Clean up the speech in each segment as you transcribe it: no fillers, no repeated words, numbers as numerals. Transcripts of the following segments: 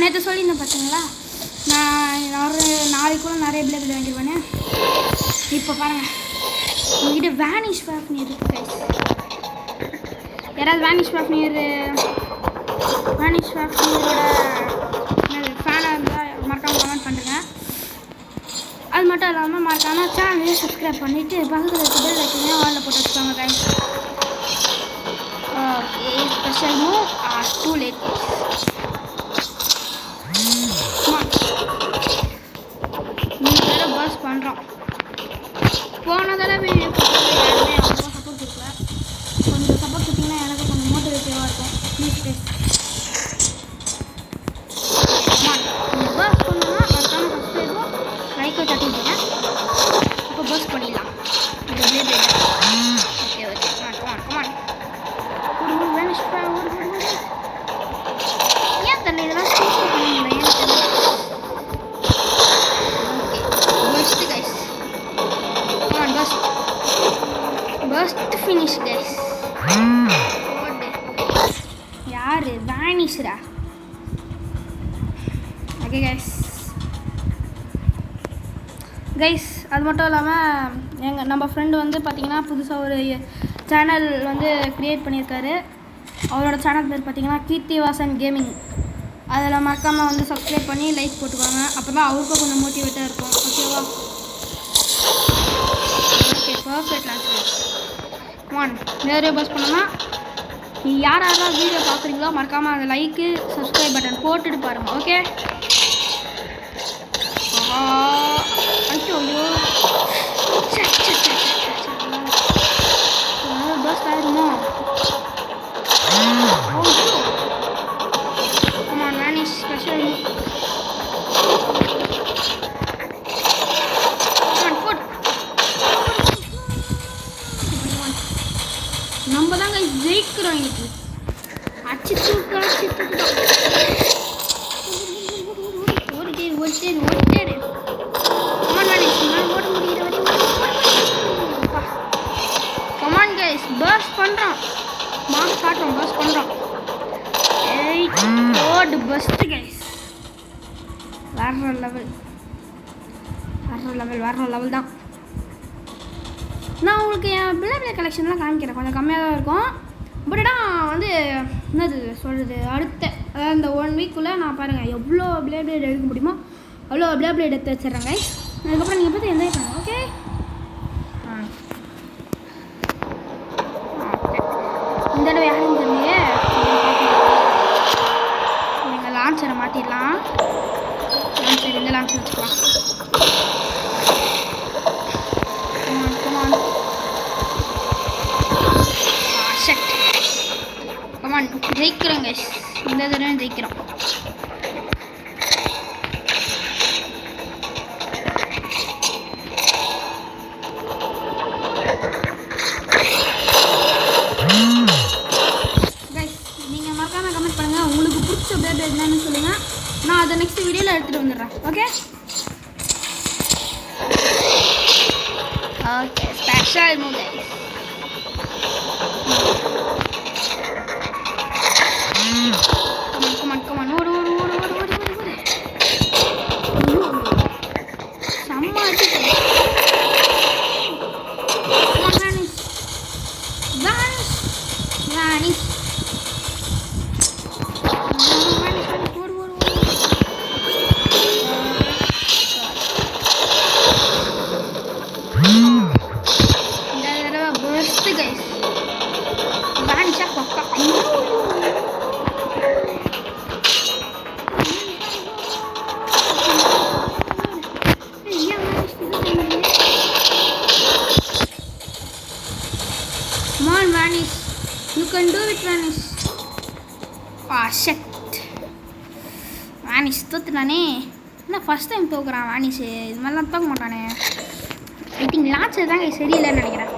நேற்று சொல்லியிருந்தேன் பார்த்தீங்களா, நான் ஒரு நாளைக்குள்ள நிறைய பிளேபிள் வாங்கிடுவேன்னு. இப்போ பாருங்கள், உங்ககிட்ட வேனிஷ் ஃபாஃப்னியர் இருக்குது கைஸ். யாராவது வேனிஷ் ஃபாஃப்னியரோட ஃபேனாக இருந்தால் மறக்காமல் கமெண்ட் பண்ணுறேங்க. அது மட்டும் இல்லாமல் மறக்காமல் சேனலையும் சப்ஸ்கிரைப் பண்ணிவிட்டு பக்கத்தில் இருக்க பெல் ஐக்கனே ஆலில் போட்டு வச்சுக்கோங்க guys. Okay, special move R too late. நீங்கள் பஸ் பண்ணுறோம். போன தடவை வீடியோ யாருமே அவ்வளோ சப்போர்ட் கொடுக்கல. கொஞ்சம் சப்போர்ட் கொடுத்தீங்கன்னா எனக்கு கொஞ்சம் மோட்டிவேட்டிவாக இருக்கும். Please please. நீங்கள் பஸ் பண்ணணும்னா மறக்காமல் சப்ஸ்கிரைபும் லைக்கும் தட்டிவிடுங்க. இப்போ பஸ் பண்ணிடலாம். Okay okay, come on come on. ஒரு வேனிஷ் ஏன் தெரியல, இதெல்லாம் ஸ்பீச் பண்ணுங்களேன். ஏன் தெரியல. Okay, best guys. Come on best finish guys. யாரு வேனிஷ்ரா? Okay guys. அது மட்டும் இல்லாமல் நம்ம ஃப்ரெண்டு வந்து பார்த்திங்கன்னா புதுசாக ஒரு சேனல் வந்து க்ரியேட் பண்ணியிருக்காரு. அவரோட சேனல் பேர் பார்த்திங்கன்னா கீர்த்திவாசன் கேமிங். அதில் மறக்காமல் வந்து சப்ஸ்கிரைப் பண்ணி லைக் போட்டுக்கோங்க. அப்போ தான் அவருக்கும் கொஞ்சம் மோட்டிவேட்டாக இருக்கும். ஓகேவா? Okay, perfect launch. ஒன் நிறைய பஸ் பண்ணோம்னா யாரெல்லாம் வீடியோ பார்க்குறீங்களோ மறக்காமல் அந்த லைக்கு சப்ஸ்கிரைப் பட்டன் போட்டுட்டு பாருங்கள். ஓகே, ஐயோ பஸ் ஆயிருமோ? ஆமாம், வேனிஷ் ஸ்பெஷல். நம்ம தாங்க ஜெயிக்கிறோம் இன்னைக்கு. அச்சு தூக்கா ஓடிட்டேரு. கமான் கைஸ், பஸ் பண்ணுறோம். மார்க் காட்டுறோம், பஸ் பண்ணுறோம். ஓடு பெஸ்ட் கைஸ். வேற லெவல் தான். நான் உங்களுக்கு என் பிளே கலெக்ஷன்லாம் காமிக்கிறேன். கொஞ்சம் கம்மியாக தான் இருக்கும். பட் ஆனால் வந்து என்னது சொல்கிறது, அதாவது இந்த 1 வீக்குள்ளே நான் பாருங்கள் எவ்வளோ பிளேட் எடுக்க முடியுமோ அவ்வளோ பிளேட் எடுத்து வச்சிடுறேங்க. அதுக்கப்புறம் நீங்கள் பார்த்து என்ஜாய் பண்ணுங்கள். ஓகே, இந்த தடவை யாரும் தெரியலையே. நீங்கள் லான்ச்சரை மாற்றிடலாம். இந்த லான்ச்சர் வச்சுக்கலாம். ஜெயிக்கிறோம் கைஸ், இந்த தடவை ஜெயிக்கிறோம். கைஸ், நீங்கள் மறக்காம கமெண்ட் பண்ணுங்கள். உங்களுக்கு பிடிச்ச பிளேட் என்னன்னு சொல்லுங்கள். நான் அதை நெக்ஸ்ட் வீடியோவில் எடுத்துகிட்டு வந்துடுறேன். Okay okay, special move guys. Come on, ஓடு. செம்ம அடிச்சு. வேனிஷ். ஓடு. இந்த தடவை பெஸ்ட் கைஸ். வேனிஷா பக்கா. Come on, Vanish. You can do it, Vanish. Shit. Vanish தோத்துட்டானே. என்ன ஃபர்ஸ்ட் டைம் தோக்குறான் Vanish. இது மாதிரிலாம் தோக்க மாட்டானே. ஐ திங்க் லான்ச் தான் சரியில்லைன்னு நினைக்கிறேன்.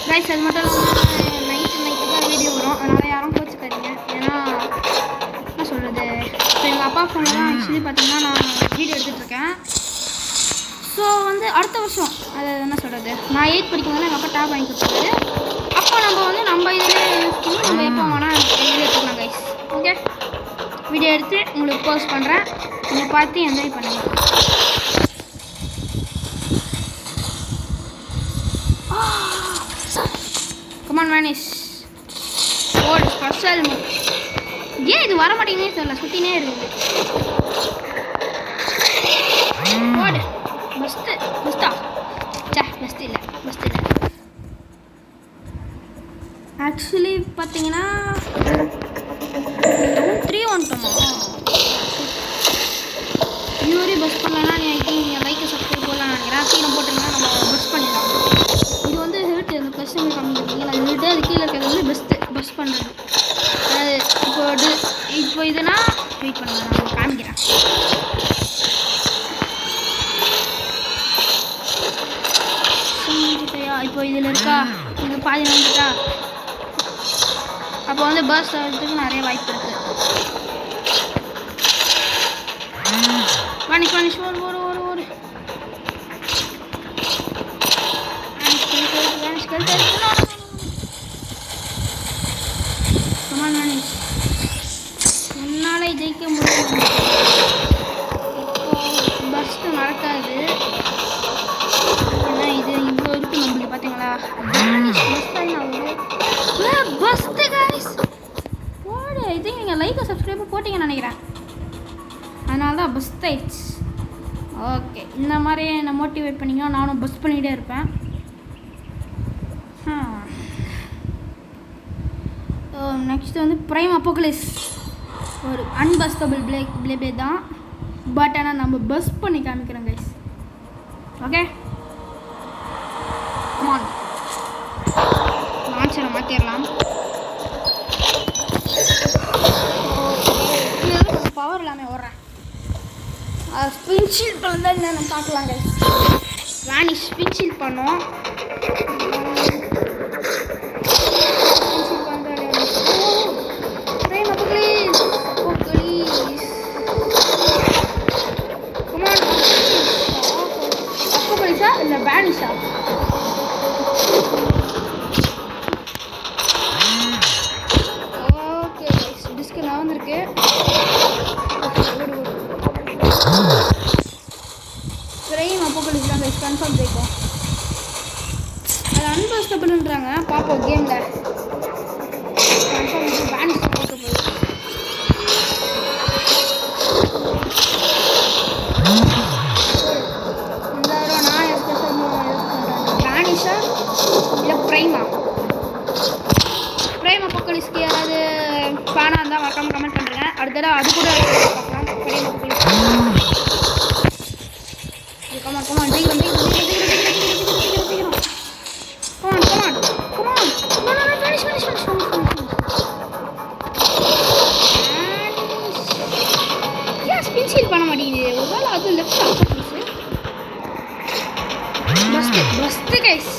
கைஸ், அது மட்டும் இல்லாமல் நைட்டு தான் வீடியோ வரும். அதனால் யாரும் கோச்சுக்காதீங்க. ஏன்னா என்ன சொல்கிறது, இப்போ எங்கள் அப்பா ஃபோனில் தான் ஆக்சுவலி பார்த்தீங்கன்னா நான் வீடியோ எடுத்துகிட்ருக்கேன். ஸோ வந்து அடுத்த வருஷம் அது என்ன சொல்கிறது, நான் 8th படிக்கும்போது எங்கள் அப்பா டேப் வாங்கி கொடுத்தாரு. அப்போ நம்ம வந்து நம்ம இதில் யூஸ் பண்ணி நம்ம எப்போ வேணால் இதில் எடுத்துக்கலாம் கைஸ். ஓகே, வீடியோ எடுத்து உங்களுக்கு போஸ்ட் பண்ணுறேன், நீங்கள் பார்த்து என்ஜாய் பண்ணுங்கள். கமான் மேனிஷ் ஓடு ஸ்பெஷல் மூவ். ஏன் இது வர மாட்டேங்குதே தெரியல, சுற்றினே இருக்குது. ஓடு பெஸ்ட்டு பெஸ்ட்டா பெஸ்ட் இல்லை பெஸ்ட் இல்லை. ஆக்சுவலி பார்த்தீங்கன்னா 3 வந்துட்டோமா. இன்னொரு பஸ் பண்ணலன்னா நீங்கள் லைக்கை சப்ஸ்கிரைப் போடலாம் நினைக்கிறேன். சீக்கிரம் போட்டிங்கன்னா நம்ம பஸ் பண்ணிடலாம். இது வந்து ஹெல்த் இந்த கஸ்டமர் கம்மிங்களா, அது ஹெல்ட்டு அது கீழே இருக்கிறது வந்து பெஸ்ட்டு பஸ் பண்ணுறது. அதாவது இப்போ இதுனா வெயிட் பண்ணுங்க, நான் காமிக்கிறேன். இப்போ இதில் இருக்கா, இது பாதி வந்துட்டா, அப்போ வந்து பஸ் வரதுக்கு நிறைய வாய்ப்பு இருக்குது. வானிஷ் ஒரு ஒரு ஒரு ஒரு என்னால் ஜெயிக்க முடியும். இப்போ பஸ்ட்டு நடக்காது, ஏன்னா இது இவ்வளோ இருக்குது நம்மளுக்கு. பார்த்தீங்களா பஸ்ட்டு கைஸ் போடு. இது நீங்கள் லைக்கை சப்ஸ்கிரைப் போட்டிங்கன்னு நினைக்கிறேன், அதனால தான் பஸ்ட் ஆயிடுச்சு. ஓகே, இந்த மாதிரி என்னை மோட்டிவேட் பண்ணிங்கன்னா நானும் பஸ் பண்ணிகிட்டே இருப்பேன். நெக்ஸ்ட் வந்து ப்ரைம் அப்போகலிஸ், ஒரு அன்பஸ்டபிள் பிளே தான், பட் ஆனால் நம்ம பஸ் பண்ணி காமிக்கிறோம் கைஸ். ஓகே கமான், லான்ச்சரை மாற்றிடலாம். பவர் இல்லாமல் ஓடுறேன். ஸ்பின்ஷீல் பண்ணால் என்ன பார்க்கலாங்க. வேனிஷ் ஸ்பின்ஷீல் பண்ணோம். அப்போகலிஸா இல்லை வேனிஷா? ஓகே டிஸ்க்கு நான் வந்திருக்கு. ப்ரைம் அப்போகலிஸ் தான் கைஸ் கன்ஃபார்ம் ஜெயிக்கும். அது அன்பஸ்டபிள்ன்றாங்க, பார்ப்போம் கேமில் கன்ஃபார்ம் வேனிஷ் போட்டு போகுது. இந்த தடவை நான் ஸ்பெஷல் வேனிஷா இல்லை ப்ரைமா? ப்ரைம் அப்போகலிஸ்க்கு யாராவது ஃபேனாக இருந்தால் மறக்காமல் கமெண்ட் பண்ணுறேன். அடுத்த தடவை அது கூட பார்க்கலாம். Prime apocalypse come on, dig it. Come on. No, finish. Yeah, spin shield பண்ண மாட்டேங்குது. ஒருவேளை அது லெஃப்ட் அப்போகலிஸ். பஸ்ட் கைஸ்,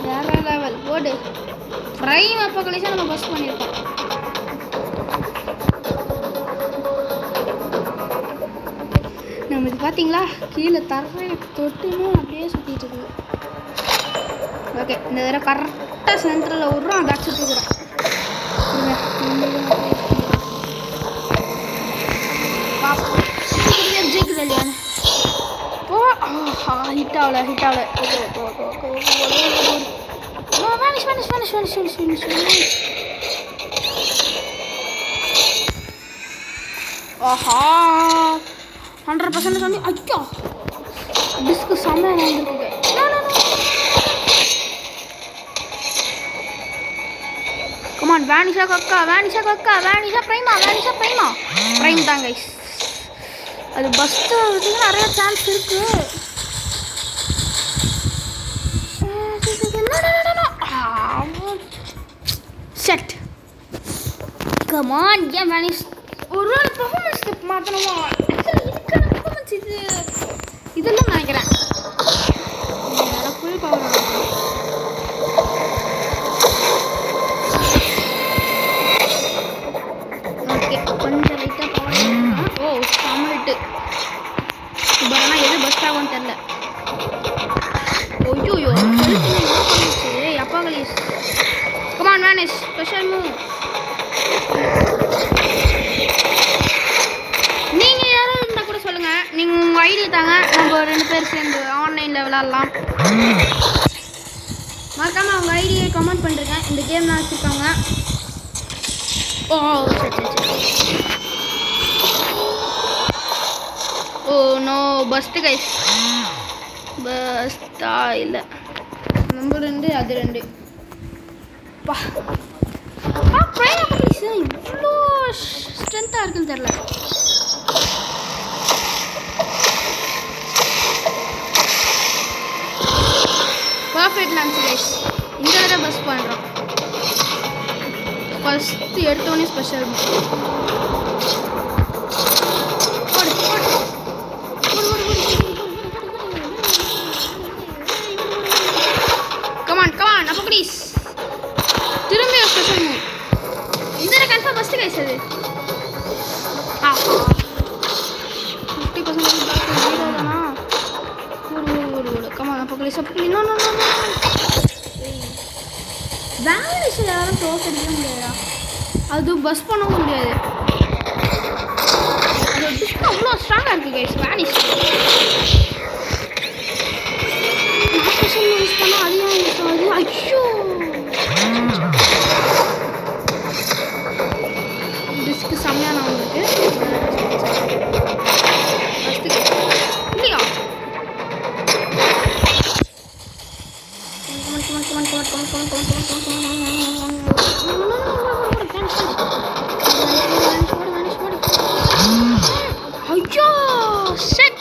வேற லெவல். ஓடு ப்ரைம் அப்போகலிஸை நம்ம பஸ் பண்ணியிருக்கோம். நம்ம இது பார்த்தீங்களா, கீழே தரையை தொட்டுன்னு அப்படியே சுற்றிட்டு இருக்குது. ஓகே, இந்த தடவை கரெக்டாக சென்டரில் விட்றோம், அதை அடிச்சுட்டு இருக்கிறோம். ஜெயிக்குது இல்லையா? ஹிட் ஆகல. வேனிஷ். ஆஹா 100% சொல்லி ஐயோ டிஸ்க்கு செம்ம வந்துருக்குது. கமான் வேனிஷா கக்கா ப்ரைமா ப்ரைம் தான் கைஸ். அது பஸ்ட்டு நிறைய சான்ஸ் இருக்கு. Set come on. ஏன் வேனிஷ் ஒரு பெர்ஃபார்மன்ஸ் ஸ்டெப் மாற்றணுமா? இதெல்லாம் நினைக்கிறேன் ஃபுல் பவர். ஓகே, கொஞ்சம் லைட்டாக பவர். O summit. பட் ஆனால் எது பெஸ்ட் ஆகும்னு தெரில. ஐயோ அப்பா கலீஸ். Come on vanish special move. நீங்கள் யாரும் இருந்தால் கூட சொல்லுங்கள். நீங்கள் உங்கள் ஐடி தாங்க, நம்ம 2 பேர் சேர்ந்து ஆன்லைனில் விளாட்லாம். மறக்காமல் அவங்க ஐடியை கமெண்ட் பண்ணிருக்கேன். இந்த கேம் தான் வச்சுருக்காங்க. ஓ சரி. Oh no first guys. பஸ்டா இல்லை, நம்ம 2 அது 2. பா இவ்வளோ ஸ்ட்ரென்த்தாக இருக்குன்னு தெரில. Perfect launch guys. இந்த தடவை பஸ் பண்ணுறோம். ஃபஸ்ட்டு எடுத்தோடனே ஸ்பெஷல். கமான் அப்போ ப்ளீஸ். திரும்பி ஸ்பெஷல் மூவ். இந்த கன்ஃபார்ம் ஃபஸ்ட்டு கைஸ் அது. 50% தானா? ஒரு கமான் அப்போ ப்ளீஸ். இன்னொன்று வேனிஷில் யாரும் டோஸ் அடிக்க முடியாதா? அது பஸ் பண்ணவும் முடியாது. அது டிஸ்க் அவ்வளோ ஸ்ட்ராங்காக இருக்குது கைஸ். வேனிஷ் ஸ்பெஷல் யூஸ் பண்ணால் அதிகம் யூஸ் ஆகுது. ஐயோ டிஸ்க்கு செம்மையான வந்துருக்கு. இல்லையா ஐயோ ஷட்.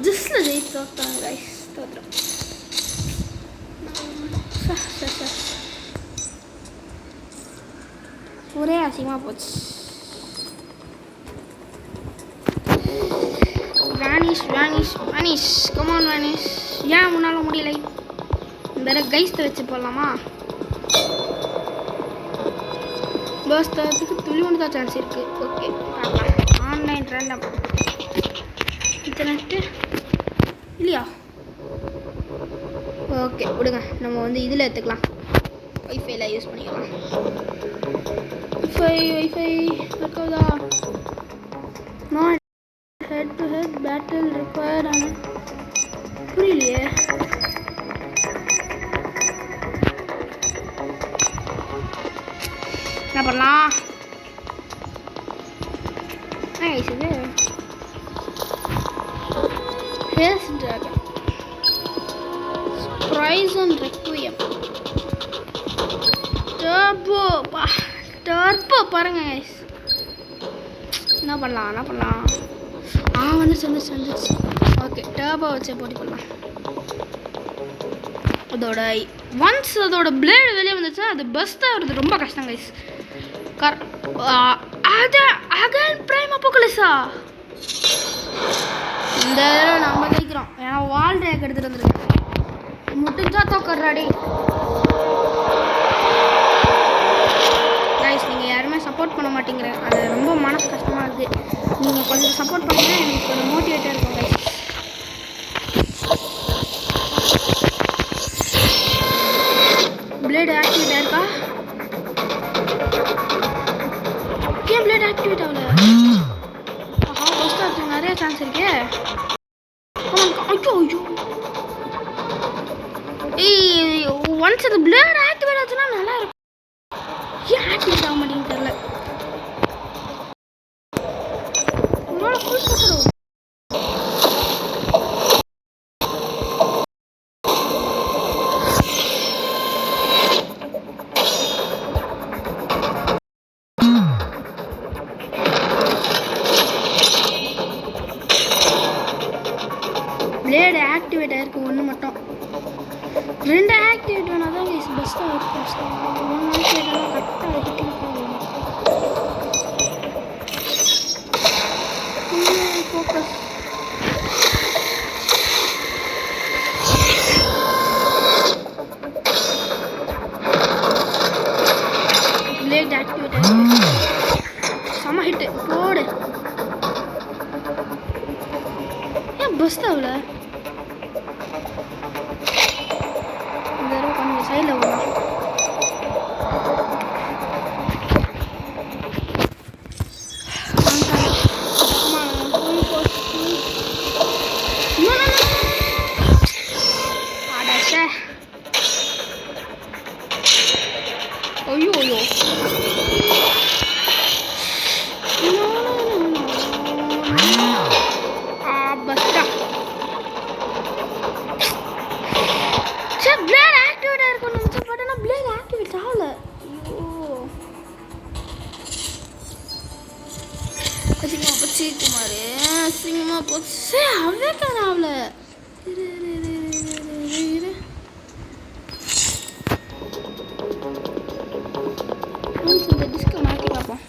ஜஸ்ட்ல ஜெயித்தோம் கைஸ். தோத்துறோம். ஒரே அசிங்கமாக போச்சு. Vanish come on vanish. ஏன் முன்னால் முடியலை? இந்த கைஸ்தை வச்சு போடலாமா? பஸ் தரத்துக்கு துளியோண்டு தான் சான்ஸ் இருக்குது. ஓகே பார்க்கலாம். ஆன்லைன் ரேண்டம் இன்டர்நெட்டு இல்லையா? ஓகே விடுங்க, நம்ம வந்து இதில் எடுத்துக்கலாம். வைஃபைல யூஸ் பண்ணிக்கலாம். வைஃபை இருக்குதா? Not head to head battle required. ஆனால் புரியலையே. என்ன பண்ணலாம்? இது has dragon Horizon Requiem turbo பாருங்க guys. என்ன பண்ணலாம்? வந்துருச்சு. ஓகே டர்போ வச்சு போட்டி பண்ணலாம். அதோட ஒன்ஸ் அதோட பிளேடு வெளியே வந்துச்சு, அது பஸ்ட்டாக வருது ரொம்ப கஷ்டம் கைஸ். அது அகன் பிரைம் அப்போகலிப்ஸா. இந்த நம்ம ஜெயிக்கிறோம். ஏன்னா வால் ரேக் எடுத்துகிட்டு வந்துருக்கு. முட்டுச்சா தோக்கறாடி கைஸ். நீங்கள் யாருமே சப்போர்ட் பண்ண மாட்டேங்கிற, அது ரொம்ப மனசு கஷ்டமாக இருக்குது. நீங்கள் கொஞ்சம் சப்போர்ட் பண்ணிங்கன்னா எனக்கு கொஞ்சம் மோட்டிவேட்டாக இருக்கும் கைஸ். பிளேடு ஆக்டிவேட் ஆயிருக்கா? ஏன் பிளேடு ஆக்டிவேட் ஆகல? ஃபர்ஸ்ட் ஆக்டிவேட் நிறைய சான்ஸ் இருக்கே. ஐயோ ஒன்ஸ் அது பிளேடு ஆக்டிவேட் ஆச்சுன்னா நல்லா இருக்கும். ஏன் ஆக்டிவேட் ஆக மாட்டேங்குன்னு தெரியல. பிளேடு ஆக்டிவேட் ஆயிருக்கு ஒன்று மட்டும். 2 ஆக்டிவேட் வேணால் தான் கைஸ் பெஸ்ட்டாக இருக்கும். 1 ஆக்டிவேட் ஆனால் கரெக்டாக வெட்டிட்டு ஃபோக்கஸ். பஸ் தாவில் இந்த தடவை கொஞ்சம் சைடில் வரும். ஐயோ ஐயோ பஸ்டா பிளேட் ஆக்டிவேட்டாக இருக்கணும் பட் ஆனால் பிளேட் ஆக்டிவேட் ஆகல. ஐயோ அதிகமாக போச்சு குமார் அசிங்கமாக போச்சு அவ்வளோக்கான ஆகல. இந்த டிஸ்கை மாற்றி பார்ப்போம்.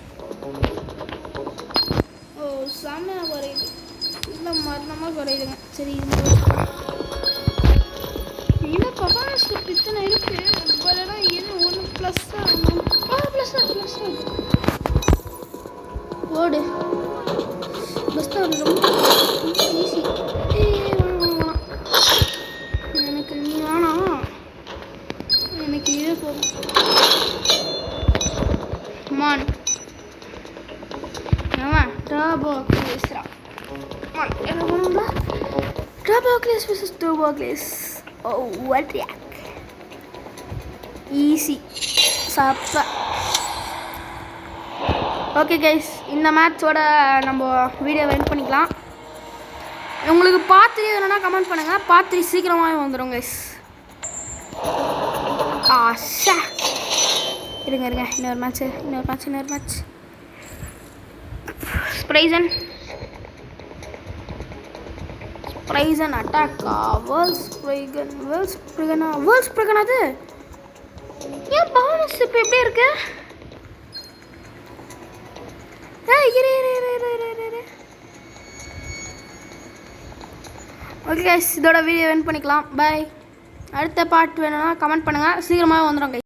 ஓ செம்மையாக குறையுது இல்லை மரணமாக குறையுதுங்க. சரி இல்லை பர்ஃபார்மன்ஸ் இத்தனை இருக்குது பட் இது ஒன்று ப்ளஸ்ஸாக ப்ளஸ்ஸாக ஓடு பஸ் தான் ரொம்ப ஈஸி. எனக்கு நீ வேணாம் எனக்கு இதே போதும். மான் அவன் டர்போக்லேஸ் என்ன பண்ணுங்களா டர்போக்லேஸ் vs டர்போக்லேஸ். ஓ வாட் ரியாக்ட் ஈஸி சாப்பா. ஓகே கைஸ் இந்த மேட்சோட நம்ம வீடியோ எண்ட் பண்ணிக்கலாம். உங்களுக்கு பார்ட் 3 வேணும்னா கமெண்ட் பண்ணுங்கள். பார்ட் 3 சீக்கிரமாகவே வந்துடும் கைஸ். ஆஷா இருங்க இன்னொரு மேட்ச் ஸ்ப்ரைசன் அட்டாக் வேர்ல்ட் ஸ்ப்ரைகன் அது ஏன் பவர்ஸ் இப்போ எப்படி இருக்கு? ஓகே கைஸ் இதோட வீடியோ எண்ட் பண்ணிக்கலாம். பை. அடுத்த பார்ட் வேணும்னா கமெண்ட் பண்ணுங்கள். சீக்கிரமாக வந்துடும் கைஸ்.